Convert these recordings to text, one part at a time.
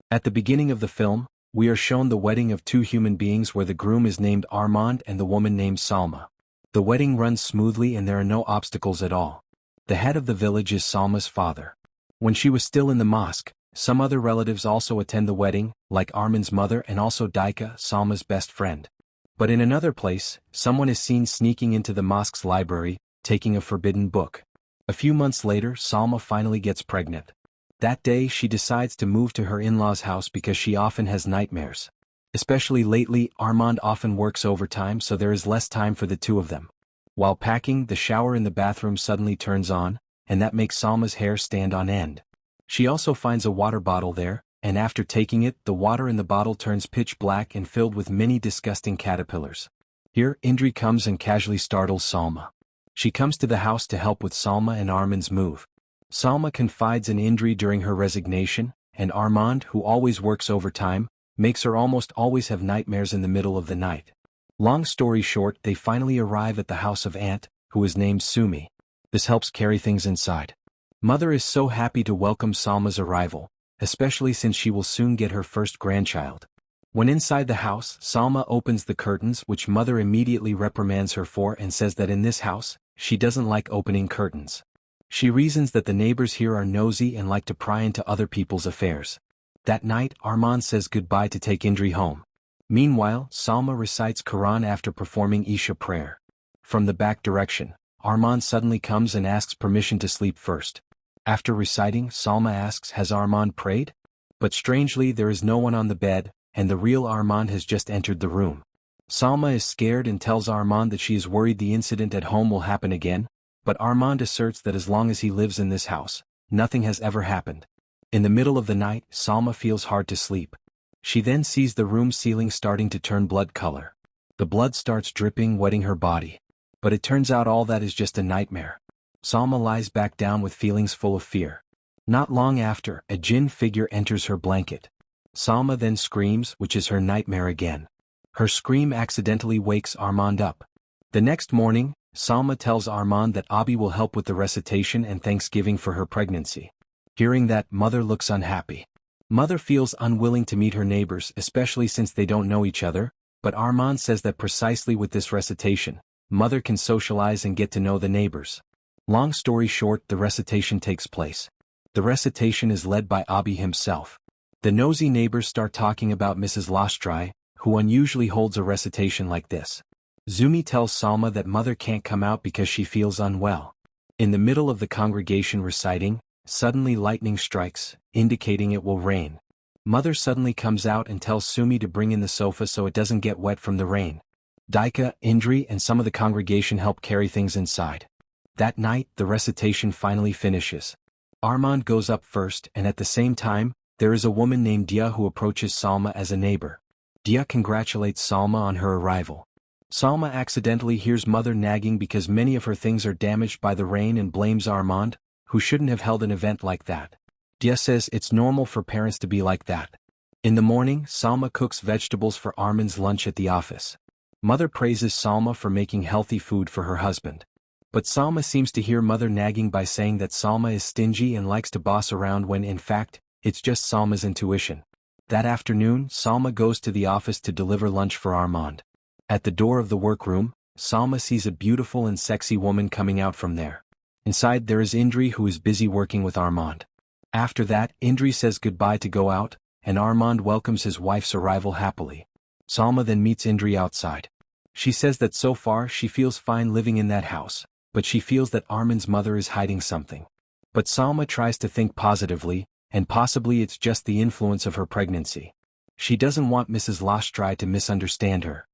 At the beginning of the film, we are shown the wedding of two human beings where the groom is named Armand and the woman named Salma. The wedding runs smoothly and there are no obstacles at all. The head of the village is Salma's father. When she was still in the mosque, some other relatives also attend the wedding, like Armand's mother and also Daika, Salma's best friend. But in another place, someone is seen sneaking into the mosque's library, taking a forbidden book. A few months later, Salma finally gets pregnant. That day she decides to move to her in-laws' house because she often has nightmares. Especially lately, Armand often works overtime so there is less time for the two of them. While packing, the shower in the bathroom suddenly turns on, and that makes Salma's hair stand on end. She also finds a water bottle there, and after taking it, the water in the bottle turns pitch black and filled with many disgusting caterpillars. Here, Indri comes and casually startles Salma. She comes to the house to help with Salma and Armand's move. Salma confides in Indri during her resignation, and Armand, who always works overtime, makes her almost always have nightmares in the middle of the night. Long story short, they finally arrive at the house of Aunt, who is named Sumi. This helps carry things inside. Mother is so happy to welcome Salma's arrival, especially since she will soon get her first grandchild. When inside the house, Salma opens the curtains, which Mother immediately reprimands her for and says that in this house, she doesn't like opening curtains. She reasons that the neighbors here are nosy and like to pry into other people's affairs. That night, Armand says goodbye to take Indri home. Meanwhile, Salma recites Quran after performing Isha prayer. From the back direction, Armand suddenly comes and asks permission to sleep first. After reciting, Salma asks, "Has Armand prayed?" But strangely there is no one on the bed, and the real Armand has just entered the room. Salma is scared and tells Armand that she is worried the incident at home will happen again, but Armand asserts that as long as he lives in this house, nothing has ever happened. In the middle of the night, Salma feels hard to sleep. She then sees the room ceiling starting to turn blood color. The blood starts dripping, wetting her body. But it turns out all that is just a nightmare. Salma lies back down with feelings full of fear. Not long after, a jinn figure enters her blanket. Salma then screams, which is her nightmare again. Her scream accidentally wakes Armand up. The next morning, Salma tells Armand that Abi will help with the recitation and Thanksgiving for her pregnancy. Hearing that, Mother looks unhappy. Mother feels unwilling to meet her neighbors, especially since they don't know each other, but Armand says that precisely with this recitation, Mother can socialize and get to know the neighbors. Long story short, the recitation takes place. The recitation is led by Abi himself. The nosy neighbors start talking about Mrs. Lostrai, who unusually holds a recitation like this. Zumi tells Salma that Mother can't come out because she feels unwell. In the middle of the congregation reciting, suddenly lightning strikes, indicating it will rain. Mother suddenly comes out and tells Sumi to bring in the sofa so it doesn't get wet from the rain. Daika, Indri, and some of the congregation help carry things inside. That night, the recitation finally finishes. Armand goes up first, and at the same time, there is a woman named Dia who approaches Salma as a neighbor. Dia congratulates Salma on her arrival. Salma accidentally hears Mother nagging because many of her things are damaged by the rain and blames Armand, who shouldn't have held an event like that. Dia says it's normal for parents to be like that. In the morning, Salma cooks vegetables for Armand's lunch at the office. Mother praises Salma for making healthy food for her husband. But Salma seems to hear Mother nagging by saying that Salma is stingy and likes to boss around when in fact, it's just Salma's intuition. That afternoon, Salma goes to the office to deliver lunch for Armand. At the door of the workroom, Salma sees a beautiful and sexy woman coming out from there. Inside there is Indri who is busy working with Armand. After that, Indri says goodbye to go out, and Armand welcomes his wife's arrival happily. Salma then meets Indri outside. She says that so far she feels fine living in that house, but she feels that Armand's mother is hiding something. But Salma tries to think positively, and possibly it's just the influence of her pregnancy. She doesn't want Mrs. Lostrai to misunderstand her.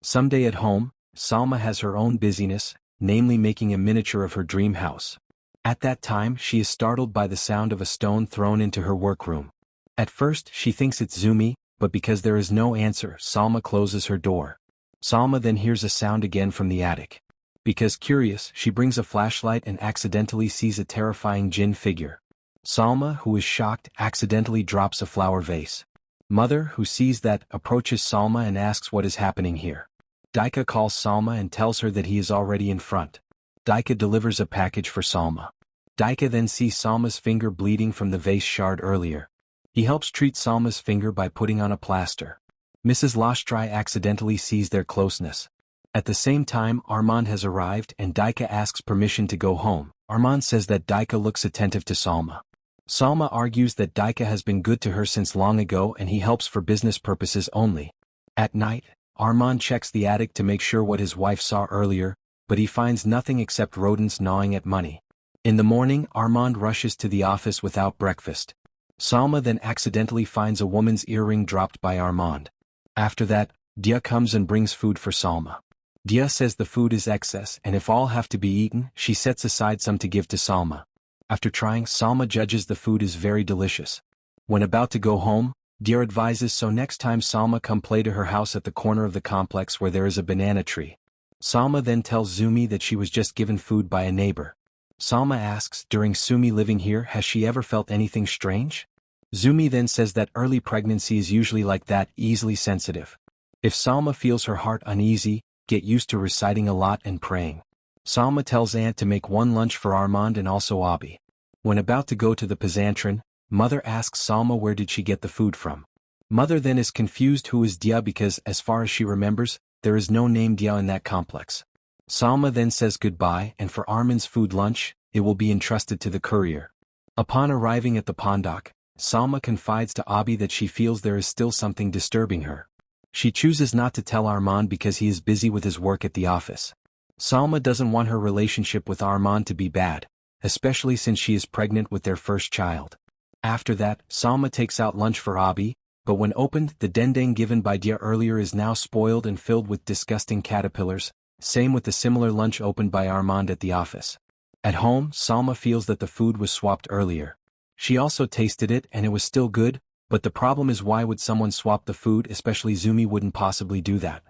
Someday at home, Salma has her own busyness, namely making a miniature of her dream house. At that time she is startled by the sound of a stone thrown into her workroom. At first she thinks it's Zumi, but because there is no answer, Salma closes her door. Salma then hears a sound again from the attic. Because curious, she brings a flashlight and accidentally sees a terrifying jinn figure. Salma, who is shocked, accidentally drops a flower vase. Mother, who sees that, approaches Salma and asks what is happening here. Daika calls Salma and tells her that he is already in front. Daika delivers a package for Salma. Daika then sees Salma's finger bleeding from the vase shard earlier. He helps treat Salma's finger by putting on a plaster. Mrs. Lostry accidentally sees their closeness. At the same time, Armand has arrived and Dika asks permission to go home. Armand says that Dika looks attentive to Salma. Salma argues that Dika has been good to her since long ago and he helps for business purposes only. At night, Armand checks the attic to make sure what his wife saw earlier, but he finds nothing except rodents gnawing at money. In the morning, Armand rushes to the office without breakfast. Salma then accidentally finds a woman's earring dropped by Armand. After that, Dia comes and brings food for Salma. Dia says the food is excess and if all have to be eaten, she sets aside some to give to Salma. After trying, Salma judges the food is very delicious. When about to go home, Dia advises so next time Salma come play to her house at the corner of the complex where there is a banana tree. Salma then tells Zumi that she was just given food by a neighbor. Salma asks, during Sumi living here, has she ever felt anything strange? Zumi then says that early pregnancy is usually like that, easily sensitive. If Salma feels her heart uneasy, get used to reciting a lot and praying. Salma tells Aunt to make one lunch for Armand and also Abi. When about to go to the Pizantron, Mother asks Salma where did she get the food from. Mother then is confused who is Dia because, as far as she remembers, there is no name Dia in that complex. Salma then says goodbye and for Armand's food lunch, it will be entrusted to the courier. Upon arriving at the Pondoc, Salma confides to Abi that she feels there is still something disturbing her. She chooses not to tell Armand because he is busy with his work at the office. Salma doesn't want her relationship with Armand to be bad, especially since she is pregnant with their first child. After that, Salma takes out lunch for Abi, but when opened, the dendeng given by Dia earlier is now spoiled and filled with disgusting caterpillars, same with the similar lunch opened by Armand at the office. At home, Salma feels that the food was swapped earlier. She also tasted it and it was still good, but the problem is why would someone swap the food, especially Zumi wouldn't possibly do that.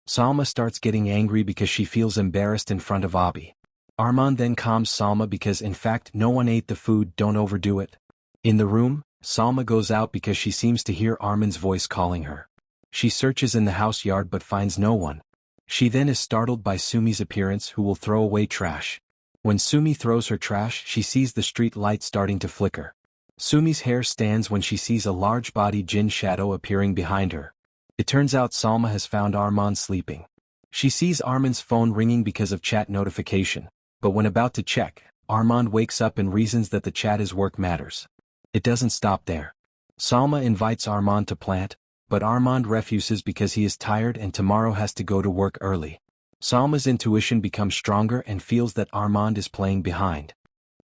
Salma starts getting angry because she feels embarrassed in front of Abi. Armand then calms Salma because in fact no one ate the food, don't overdo it. In the room, Salma goes out because she seems to hear Armand's voice calling her. She searches in the house yard but finds no one. She then is startled by Sumi's appearance who will throw away trash. When Sumi throws her trash, she sees the street light starting to flicker. Sumi's hair stands when she sees a large-bodied jinn shadow appearing behind her. It turns out Salma has found Armand sleeping. She sees Armand's phone ringing because of chat notification, but when about to check, Armand wakes up and reasons that the chat is work matters. It doesn't stop there. Salma invites Armand to plant, but Armand refuses because he is tired and tomorrow has to go to work early. Salma's intuition becomes stronger and feels that Armand is playing behind.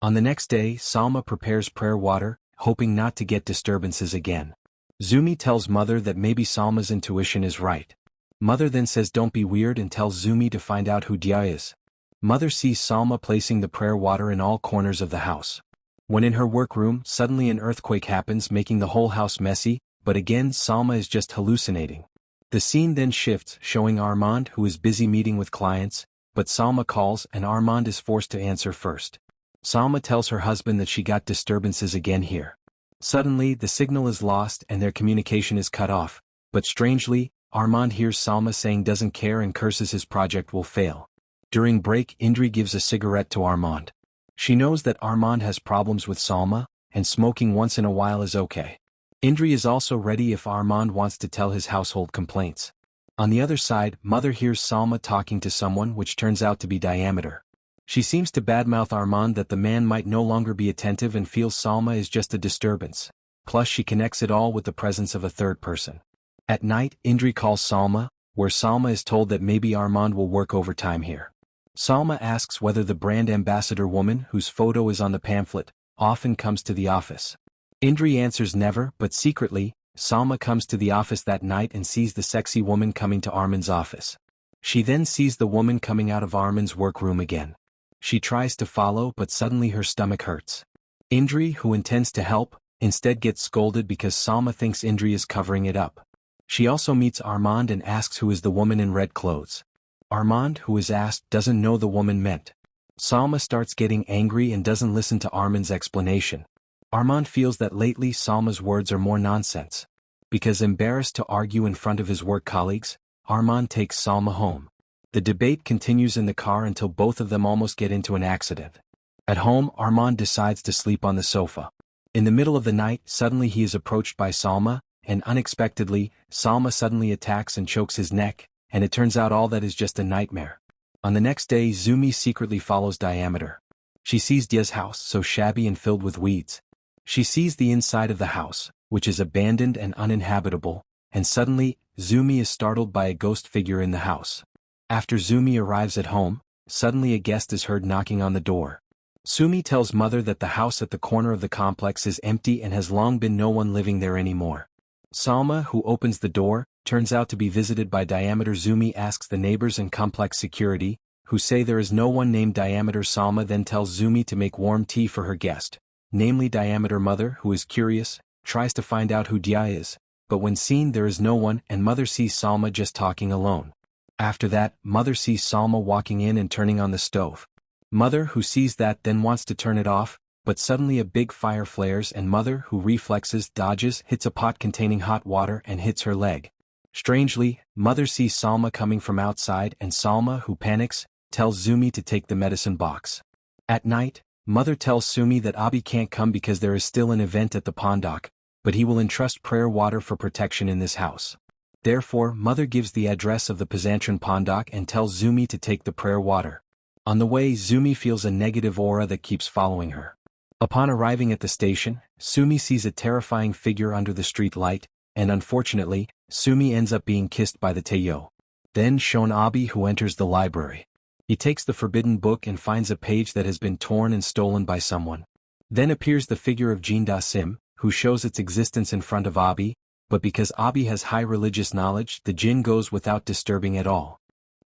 On the next day, Salma prepares prayer water, hoping not to get disturbances again. Zumi tells Mother that maybe Salma's intuition is right. Mother then says don't be weird and tells Zumi to find out who Dia is. Mother sees Salma placing the prayer water in all corners of the house. When in her workroom, suddenly an earthquake happens making the whole house messy, but again Salma is just hallucinating. The scene then shifts, showing Armand who is busy meeting with clients, but Salma calls and Armand is forced to answer first. Salma tells her husband that she got disturbances again here. Suddenly, the signal is lost and their communication is cut off, but strangely, Armand hears Salma saying doesn't care and curses his project will fail. During break, Indri gives a cigarette to Armand. She knows that Armand has problems with Salma, and smoking once in a while is okay. Indri is also ready if Armand wants to tell his household complaints. On the other side, Mother hears Salma talking to someone which turns out to be Diameter. She seems to badmouth Armand that the man might no longer be attentive and feels Salma is just a disturbance. Plus she connects it all with the presence of a third person. At night, Indri calls Salma, where Salma is told that maybe Armand will work overtime here. Salma asks whether the brand ambassador woman whose photo is on the pamphlet often comes to the office. Indri answers never, but secretly, Salma comes to the office that night and sees the sexy woman coming to Armand's office. She then sees the woman coming out of Armand's workroom again. She tries to follow but suddenly her stomach hurts. Indri, who intends to help, instead gets scolded because Salma thinks Indri is covering it up. She also meets Armand and asks who is the woman in red clothes. Armand, who is asked, doesn't know the woman meant. Salma starts getting angry and doesn't listen to Armand's explanation. Armand feels that lately Salma's words are more nonsense. Because embarrassed to argue in front of his work colleagues, Armand takes Salma home. The debate continues in the car until both of them almost get into an accident. At home, Armand decides to sleep on the sofa. In the middle of the night, suddenly he is approached by Salma, and unexpectedly, Salma suddenly attacks and chokes his neck, and it turns out all that is just a nightmare. On the next day, Zumi secretly follows Diameter. She sees Dia's house, so shabby and filled with weeds. She sees the inside of the house, which is abandoned and uninhabitable, and suddenly, Zumi is startled by a ghost figure in the house. After Zumi arrives at home, suddenly a guest is heard knocking on the door. Sumi tells mother that the house at the corner of the complex is empty and has long been no one living there anymore. Salma, who opens the door, turns out to be visited by Diameter. Zumi asks the neighbors and complex security, who say there is no one named Diameter. Salma then tells Zumi to make warm tea for her guest, namely Diameter. Mother, who is curious, tries to find out who Dia is, but when seen there is no one and mother sees Salma just talking alone. After that, mother sees Salma walking in and turning on the stove. Mother, who sees that, then wants to turn it off, but suddenly a big fire flares and mother, who reflexes, dodges, hits a pot containing hot water and hits her leg. Strangely, mother sees Salma coming from outside and Salma, who panics, tells Zumi to take the medicine box. At night, mother tells Sumi that Abi can't come because there is still an event at the Pondak, but he will entrust prayer water for protection in this house. Therefore, mother gives the address of the Pesantren Pondak and tells Zumi to take the prayer water. On the way, Zumi feels a negative aura that keeps following her. Upon arriving at the station, Sumi sees a terrifying figure under the street light, and unfortunately, Sumi ends up being kissed by the Teyo. Then shown Abi, who enters the library. He takes the forbidden book and finds a page that has been torn and stolen by someone. Then appears the figure of Jin Dasim, who shows its existence in front of Abi, but because Abi has high religious knowledge, the jinn goes without disturbing at all.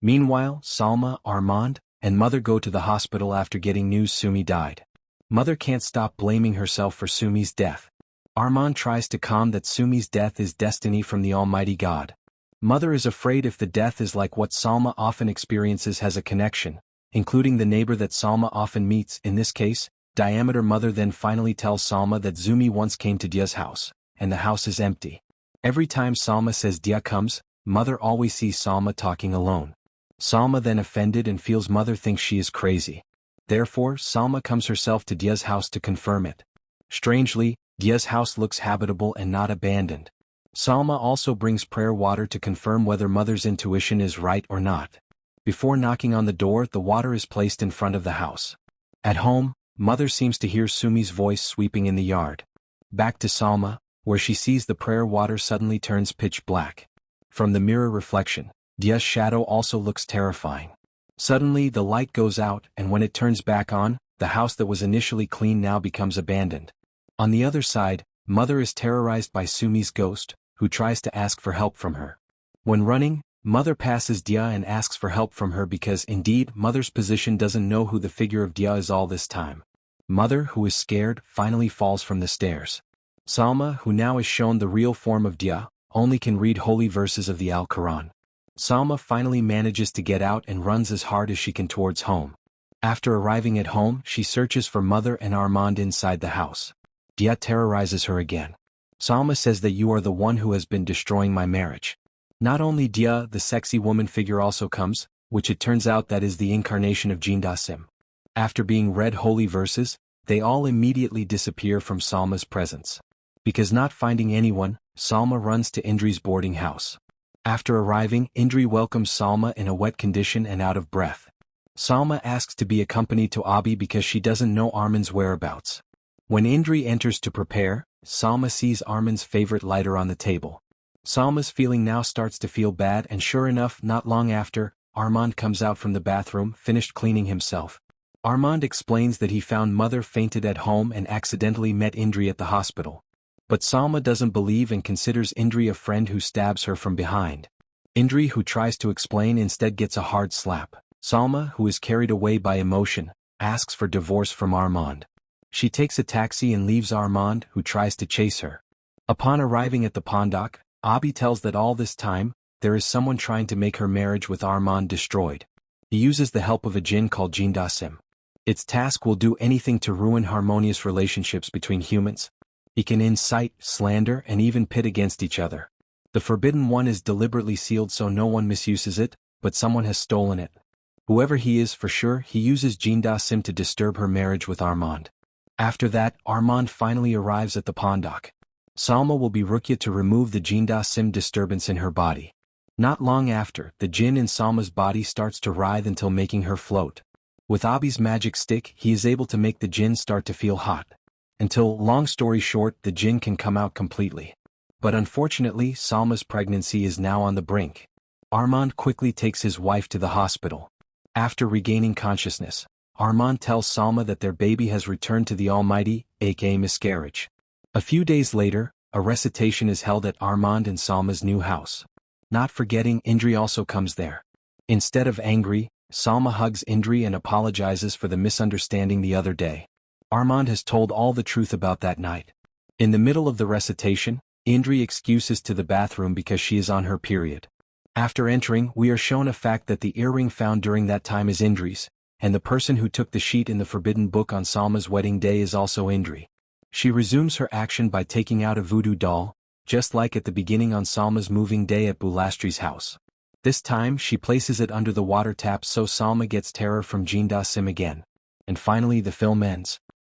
Meanwhile, Salma, Armand, and mother go to the hospital after getting news Sumi died. Mother can't stop blaming herself for Sumi's death. Armand tries to calm that Sumi's death is destiny from the Almighty God. Mother is afraid if the death is like what Salma often experiences has a connection, including the neighbor that Salma often meets, in this case, Diameter. Mother then finally tells Salma that Zumi once came to Dia's house, and the house is empty. Every time Salma says Dia comes, mother always sees Salma talking alone. Salma then offended and feels mother thinks she is crazy. Therefore, Salma comes herself to Dia's house to confirm it. Strangely, Dia's house looks habitable and not abandoned. Salma also brings prayer water to confirm whether mother's intuition is right or not. Before knocking on the door, the water is placed in front of the house. At home, mother seems to hear Sumi's voice sweeping in the yard. Back to Salma, where she sees the prayer water suddenly turns pitch black. From the mirror reflection, Dia's shadow also looks terrifying. Suddenly the light goes out and when it turns back on, the house that was initially clean now becomes abandoned. On the other side, mother is terrorized by Sumi's ghost, who tries to ask for help from her. When running, mother passes Dia and asks for help from her because indeed mother's position doesn't know who the figure of Dia is all this time. Mother, who is scared, finally falls from the stairs. Salma, who now is shown the real form of Dia, only can read holy verses of the Al-Quran. Salma finally manages to get out and runs as hard as she can towards home. After arriving at home, she searches for mother and Armand inside the house. Dia terrorizes her again. Salma says that you are the one who has been destroying my marriage. Not only Dia, the sexy woman figure also comes, which it turns out that is the incarnation of Jin Dasim. After being read holy verses, they all immediately disappear from Salma's presence. Because not finding anyone, Salma runs to Indri's boarding house. After arriving, Indri welcomes Salma in a wet condition and out of breath. Salma asks to be accompanied to Abi because she doesn't know Armin's whereabouts. When Indri enters to prepare, Salma sees Armin's favorite lighter on the table. Salma's feeling now starts to feel bad and sure enough, not long after, Armand comes out from the bathroom, finished cleaning himself. Armand explains that he found mother fainted at home and accidentally met Indri at the hospital. But Salma doesn't believe and considers Indri a friend who stabs her from behind. Indri, who tries to explain, instead gets a hard slap. Salma, who is carried away by emotion, asks for divorce from Armand. She takes a taxi and leaves Armand, who tries to chase her. Upon arriving at the Pondak, Abi tells that all this time, there is someone trying to make her marriage with Armand destroyed. He uses the help of a jinn called Jin Dasim. Its task will do anything to ruin harmonious relationships between humans. He can incite, slander, and even pit against each other. The Forbidden One is deliberately sealed so no one misuses it, but someone has stolen it. Whoever he is, for sure, he uses Jin Dasim to disturb her marriage with Armand. After that, Armand finally arrives at the Pondock. Salma will be Ruqya to remove the Dasim disturbance in her body. Not long after, the jinn in Salma's body starts to writhe until making her float. With Abi's magic stick, he is able to make the jinn start to feel hot. Until, long story short, the jinn can come out completely. But unfortunately, Salma's pregnancy is now on the brink. Armand quickly takes his wife to the hospital. After regaining consciousness, Armand tells Salma that their baby has returned to the Almighty, aka miscarriage. A few days later, a recitation is held at Armand and Salma's new house. Not forgetting, Indri also comes there. Instead of angry, Salma hugs Indri and apologizes for the misunderstanding the other day. Armand has told all the truth about that night. In the middle of the recitation, Indri excuses to the bathroom because she is on her period. After entering, we are shown a fact that the earring found during that time is Indri's, and the person who took the sheet in the forbidden book on Salma's wedding day is also Indri. She resumes her action by taking out a voodoo doll, just like at the beginning on Salma's moving day at Bulastri's house. This time she places it under the water tap so Salma gets terror from Dasim again. And finally the film ends.